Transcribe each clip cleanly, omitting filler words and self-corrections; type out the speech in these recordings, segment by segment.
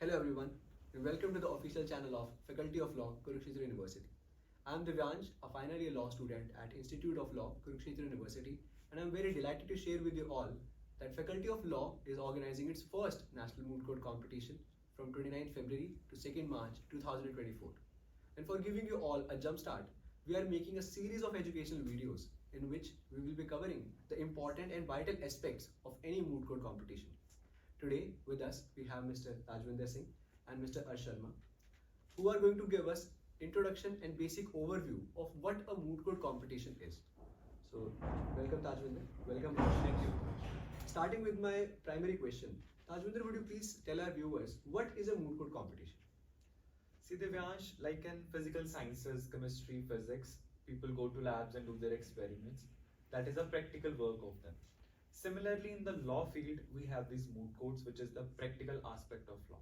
Hello everyone, and welcome to the official channel of Faculty of Law, Kurukshetra University. I am Divyansh, a final year law student at Institute of Law, Kurukshetra University, and I am very delighted to share with you all that Faculty of Law is organizing its first National Moot Court competition from 29th February to 2nd March 2024. And for giving you all a jump start, we are making a series of educational videos in which we will be covering the important and vital aspects of any moot court competition. Today with us we have Mr. Tajwinder Singh and Mr. Arsh Sharma, who are going to give us introduction and basic overview of what a moot court competition is. So welcome Tajwinder, welcome Arsh. Thank you. Starting with my primary question, Tajwinder, would you please tell our viewers what is a moot court competition? See, Divyansh, like in physical sciences, chemistry, physics, people go to labs and do their experiments. That is a practical work of them. Similarly, in the law field, we have these moot courts, which is the practical aspect of law.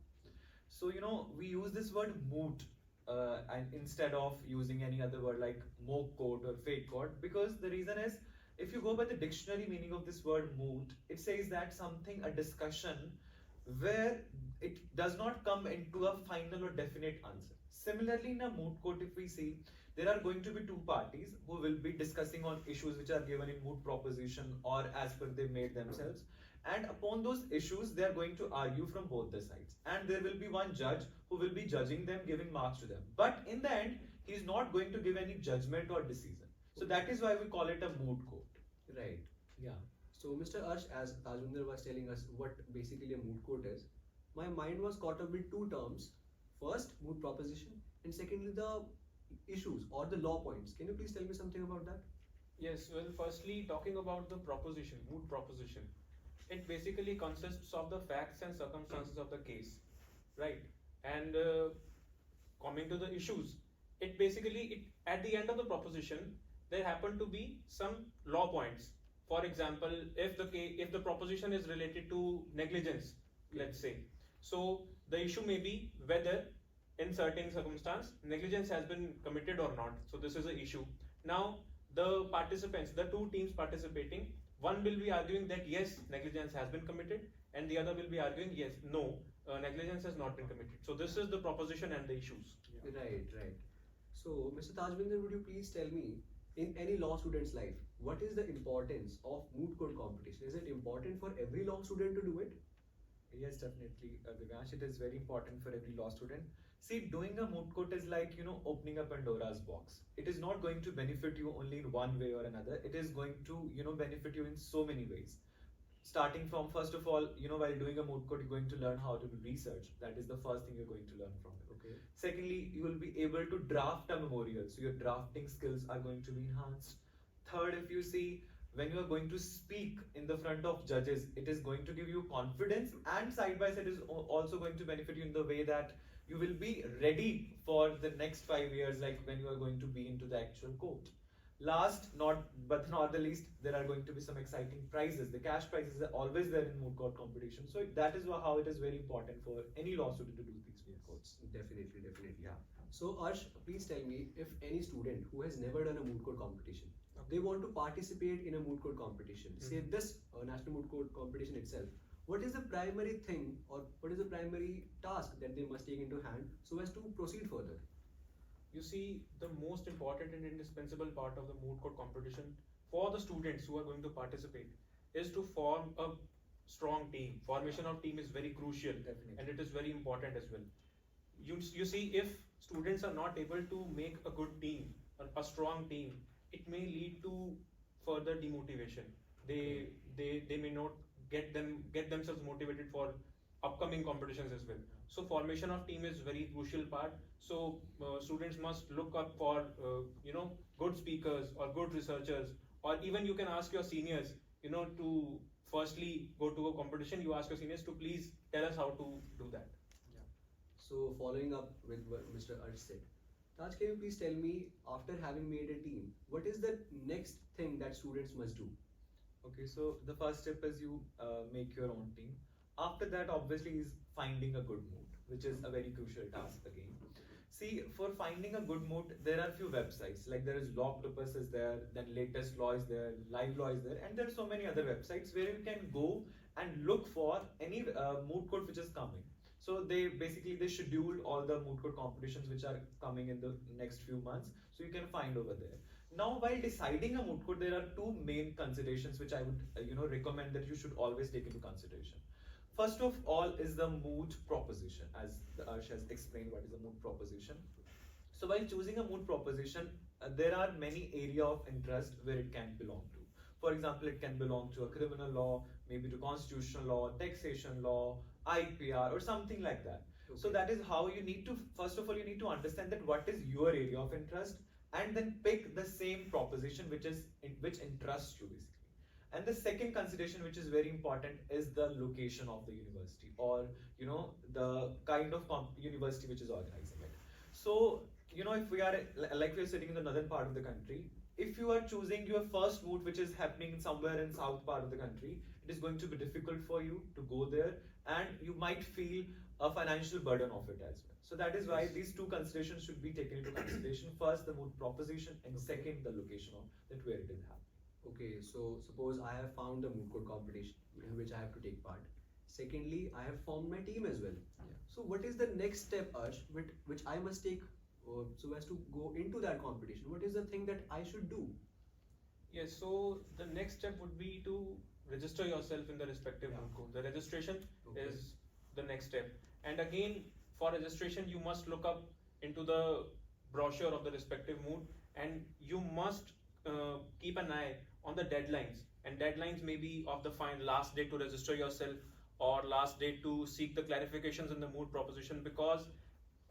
So, we use this word moot and instead of using any other word like mock court or fake court, because the reason is, if you go by the dictionary meaning of this word moot, it says that something, a discussion where it does not come into a final or definite answer. Similarly, in a moot court, if we see, there are going to be two parties who will be discussing on issues which are given in moot proposition or as per they made themselves. And upon those issues, they are going to argue from both the sides. And there will be one judge who will be judging them, giving marks to them. But in the end, he is not going to give any judgment or decision. So that is why we call it a moot court. Right. Yeah. So Mr. Arsh, as Tajwinder was telling us what basically a moot court is, my mind was caught up with two terms. First, moot proposition, and secondly, the issues or the law points. Can you please tell me something about that? Yes, well, firstly, talking about the proposition, moot proposition, it basically consists of the facts and circumstances of the case, right? And coming to the issues, it basically, at the end of the proposition, there happen to be some law points. For example, if the proposition is related to negligence, let's say, so the issue may be whether in certain circumstance negligence has been committed or not. So this is an issue. Now the participants, the two teams participating, one will be arguing that yes, negligence has been committed, and the other will be arguing yes, no, negligence has not been committed. So this is the proposition and the issues. Yeah. Right. So Mr. Tajwinder, would you please tell me, in any law student's life, what is the importance of moot court competition? Is it important for every law student to do it? Yes, definitely, Divyansh, it is very important for every law student. See, doing a moot court is like, opening a Pandora's box. It is not going to benefit you only in one way or another. It is going to, benefit you in so many ways. Starting from, first of all, while doing a moot court, you're going to learn how to do research. That is the first thing you're going to learn from it. Okay. Secondly, you will be able to draft a memorial. So your drafting skills are going to be enhanced. Third, if you see, when you are going to speak in the front of judges, it is going to give you confidence, and side by side is also going to benefit you in the way that you will be ready for the next 5 years, like when you are going to be into the actual court. Last, but not the least, there are going to be some exciting prizes. The cash prizes are always there in moot court competition. So that is how it is very important for any law student to do these moot courts. Definitely. Yeah. So Arsh, please tell me, if any student who has never done a moot court competition, they want to participate in a moot court competition, say this National Moot Court competition itself, what is the primary thing or what is the primary task that they must take into hand so as to proceed further? You see, the most important and indispensable part of the moot court competition for the students who are going to participate is to form a strong team. Formation of team is very crucial. Definitely. And it is very important as well. You see, if students are not able to make a good team, a strong team, it may lead to further demotivation. They may not get themselves motivated for upcoming competitions as well. So formation of team is very crucial part. So students must look up for good speakers or good researchers, or even you can ask your seniors to firstly go to a competition. You ask your seniors to please tell us how to do that. Yeah. So following up with what Mr. Arsh said, Taj, can you please tell me, after having made a team, what is the next thing that students must do? Okay, so the first step is you make your own team. After that, obviously, is finding a good moot, which is a very crucial task again. See, for finding a good moot, there are few websites, like there is Lawctopus is there, then Latest Law is there, Live Law is there, and there are so many other websites where you can go and look for any moot court which is coming. So they scheduled all the moot court competitions which are coming in the next few months. So you can find over there. Now, while deciding a moot court, there are two main considerations which I would recommend that you should always take into consideration. First of all is the moot proposition, as Arsh has explained what is a moot proposition. So while choosing a moot proposition, there are many area of interest where it can belong to. For example, it can belong to a criminal law, maybe to constitutional law, taxation law, IPR, or something like that. Okay. So that is how you need to, first of all, you need to understand that what is your area of interest, and then pick the same proposition which interests you basically. And the second consideration which is very important is the location of the university, or the kind of university which is organizing it. So if we are sitting in the northern part of the country, if you are choosing your first moot which is happening somewhere in south part of the country, it is going to be difficult for you to go there, and you might feel a financial burden of it as well. So that is why these two considerations should be taken into consideration. First, the moot proposition, and second, the location of that where it is happening. Okay, so suppose I have found a moot court competition in which I have to take part. Secondly, I have formed my team as well. Yeah. So what is the next step, Arsh, which I must take so as to go into that competition? What is the thing that I should do? Yes, so the next step would be to register yourself in the respective moot court. The registration is the next step. And again, for registration, you must look up into the brochure of the respective moot, and you must keep an eye on the deadlines. And deadlines may be of the last date to register yourself, or last date to seek the clarifications in the moot proposition, because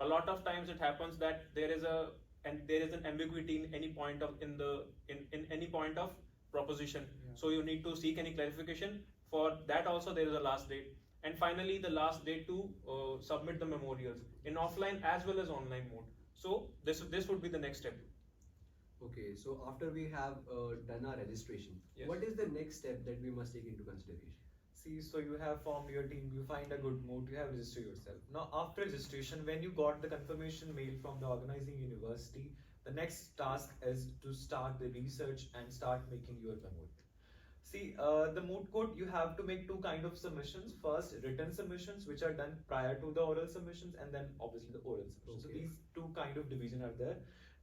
a lot of times it happens that there is an ambiguity in any point of in any point of proposition. Yeah. So you need to seek any clarification. For that also there is a last date. And finally, the last date to submit the memorials in offline as well as online mode. So this would be the next step. Okay, so after we have done our registration, yes, what is the next step that we must take into consideration? See, so you have formed your team, you find a good moot, you have registered yourself. Now, after registration, when you got the confirmation mail from the organizing university, the next task is to start the research and start making your memo. See, the moot court, you have to make two kind of submissions. First, written submissions, which are done prior to the oral submissions, and then obviously the oral submissions. Okay. So these two kind of division are there.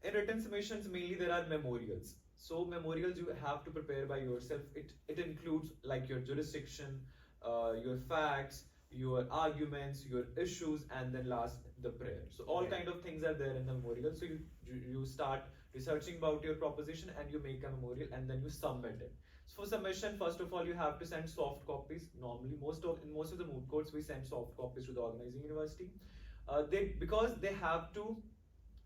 In written submissions, mainly there are memorials. So memorials you have to prepare by yourself. It includes like your jurisdiction, your facts, your arguments, your issues, and then last the prayer. So all kind of things are there in the memorial. So you start researching about your proposition, and you make a memorial, and then you submit it. So for submission, first of all, you have to send soft copies. Normally, in most of the moot courts, we send soft copies to the organizing university. Because they have to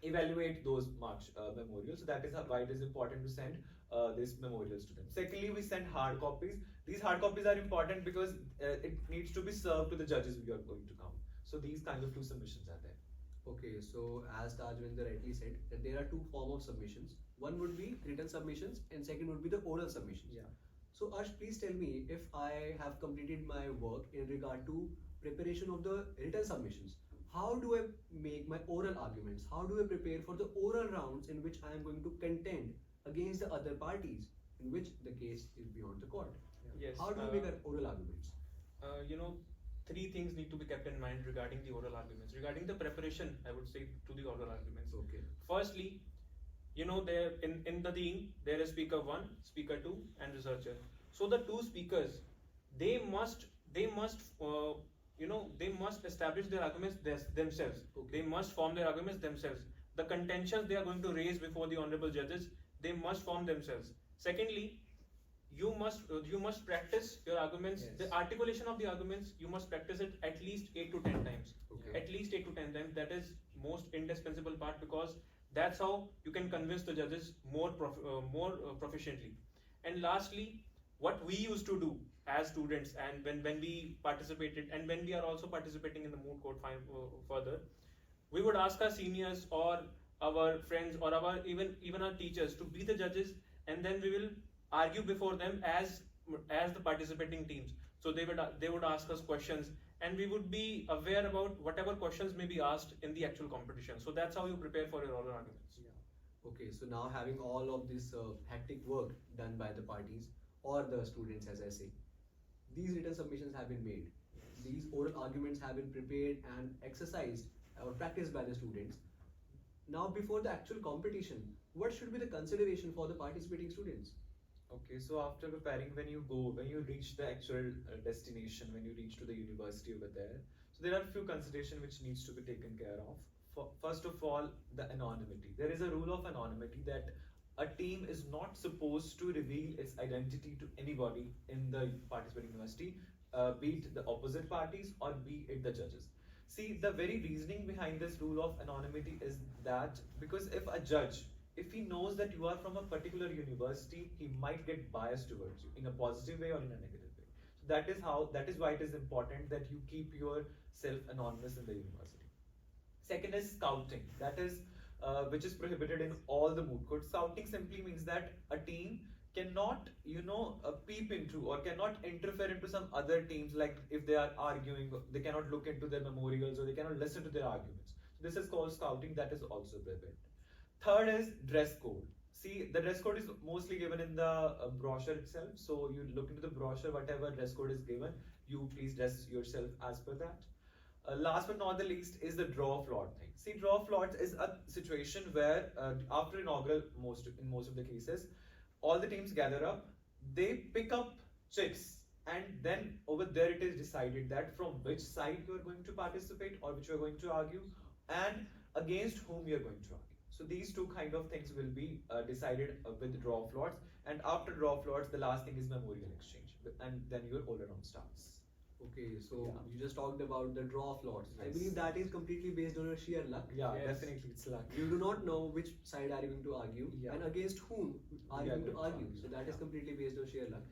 evaluate those memorials. So that is why it is important to send these memorials to them. Secondly, we send hard copies. These hard copies are important because it needs to be served to the judges who are going to come. So these kind of two submissions are there. Okay, so as Tajwinder rightly said, that there are two forms of submissions. One would be written submissions, and second would be the oral submissions. Yeah. So Arsh, please tell me, if I have completed my work in regard to preparation of the written submissions, how do I make my oral arguments? How do I prepare for the oral rounds in which I am going to contend against the other parties, in which the case is beyond the court? Yeah. Yes. How do we make our oral arguments? Three things need to be kept in mind regarding the oral arguments. Regarding the preparation, I would say, to the oral arguments. Okay. Firstly, there in the team there is speaker 1, speaker 2, and researcher. So the two speakers, they must establish their arguments themselves. Okay. They must form their arguments themselves. The contentions they are going to raise before the honorable judges, they must form themselves. Secondly, you must practice your arguments. Yes. The articulation of the arguments, you must practice it at least 8 to 10 times. Okay. At least 8 to 10 times. That is most indispensable part, because that's how you can convince the judges more proficiently. And lastly, what we used to do as students, and when we participated, and when we are also participating in the moot court further, we would ask our seniors or our friends or our even our teachers to be the judges, and then we will argue before them as the participating teams. So they would ask us questions, and we would be aware about whatever questions may be asked in the actual competition. So that's how you prepare for your oral arguments. Yeah. Okay, so now having all of this hectic work done by the parties or the students, as I say, these written submissions have been made. these oral arguments have been prepared and exercised or practiced by the students. Now, before the actual competition, what should be the consideration for the participating students? Okay, so after preparing, when you reach the actual destination, when you reach to the university over there, so there are a few considerations which needs to be taken care of. First of all, the anonymity. There is a rule of anonymity that a team is not supposed to reveal its identity to anybody in the participating university, be it the opposite parties or be it the judges. See, the very reasoning behind this rule of anonymity is that because if he knows that you are from a particular university, he might get biased towards you in a positive way or in a negative way. So that is why it is important that you keep yourself anonymous in the university. Second is scouting. That is which is prohibited in all the moot courts. Scouting simply means that a team cannot, peep into or cannot interfere into some other teams. Like if they are arguing, they cannot look into their memorials or they cannot listen to their arguments. So this is called scouting. That is also prohibited. Third is dress code. See, the dress code is mostly given in the brochure itself. So you look into the brochure, whatever dress code is given, you please dress yourself as per that. Last but not the least is the draw float thing. See, draw floats is a situation where after inaugural, in most of the cases, all the teams gather up, they pick up chicks, and then over there it is decided that from which side you are going to participate or which you are going to argue and against whom you are going to argue. So these two kind of things will be decided with draw floats, and after draw floats, the last thing is memorial exchange, and then your all around starts. Okay, so Yeah. you just talked about the draw floats. I Yes. believe that is completely based on your sheer luck. Yeah, Yes. definitely it's luck. You do not know which side are you going to argue Yeah. and against whom are you Yeah, going to going to argue. argue. So that is Yeah. completely based on sheer luck.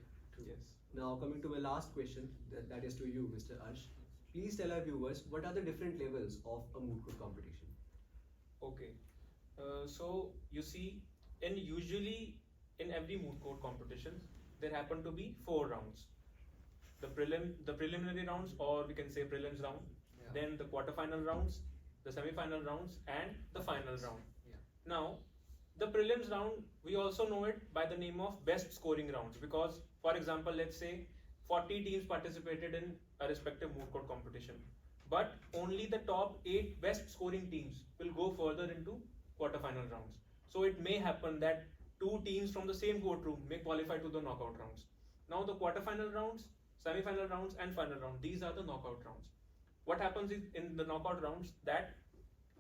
Yes. Now, coming to my last question, that is to you, Mr. Arsh. Please tell our viewers what are the different levels of a moot court competition. Okay. So you see, usually in every moot court competition, there happen to be 4 rounds. The preliminary rounds, or we can say prelims round, Yeah. then the quarterfinal rounds, the semi-final rounds, and the final round. Yeah. Now, the prelims round, we also know it by the name of best scoring rounds, because, for example, let's say 40 teams participated in a respective moot court competition, but only the top 8 best scoring teams will go further into quarterfinal rounds. So it may happen that 2 teams from the same courtroom may qualify to the knockout rounds. Now the quarterfinal rounds, semi-final rounds, and final round, these are the knockout rounds. What happens is in the knockout rounds that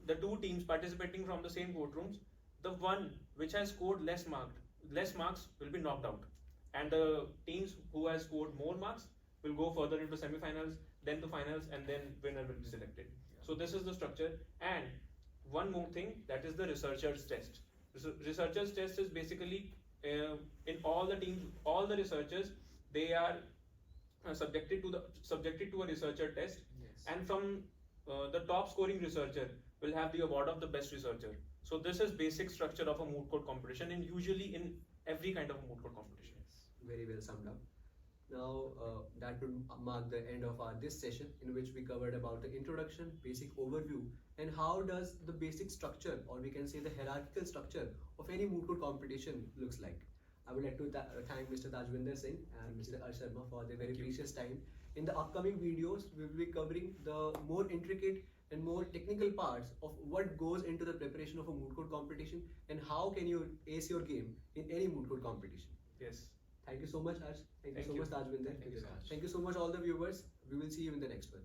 the 2 teams participating from the same courtrooms, the one which has scored less marks will be knocked out, and the teams who has scored more marks will go further into semi-finals, then to finals, and then winner will be selected. So this is the structure. And one more thing, that is the researcher's test. Researcher's test is basically in all the teams, all the researchers, they are subjected to a researcher test, Yes. and from the top scoring researcher will have the award of the best researcher. So this is basic structure of a moot court competition, and usually in every kind of moot court competition. Very well summed up. Now, that would mark the end of our this session, in which we covered about the introduction, basic overview, and how does the basic structure, or we can say the hierarchical structure of any moot court competition looks like. I would like to thank Mr. Tajwinder Singh and Mr. Arsh Sharma for their very precious time. In the upcoming videos, we will be covering the more intricate and more technical parts of what goes into the preparation of a moot court competition and how can you ace your game in any moot court competition. Yes. Thank you so much, Arsh. Thank you Thank so you. much, Tajwinder. Thank you so much. Thank you so much, all the viewers. We will see you in the next one.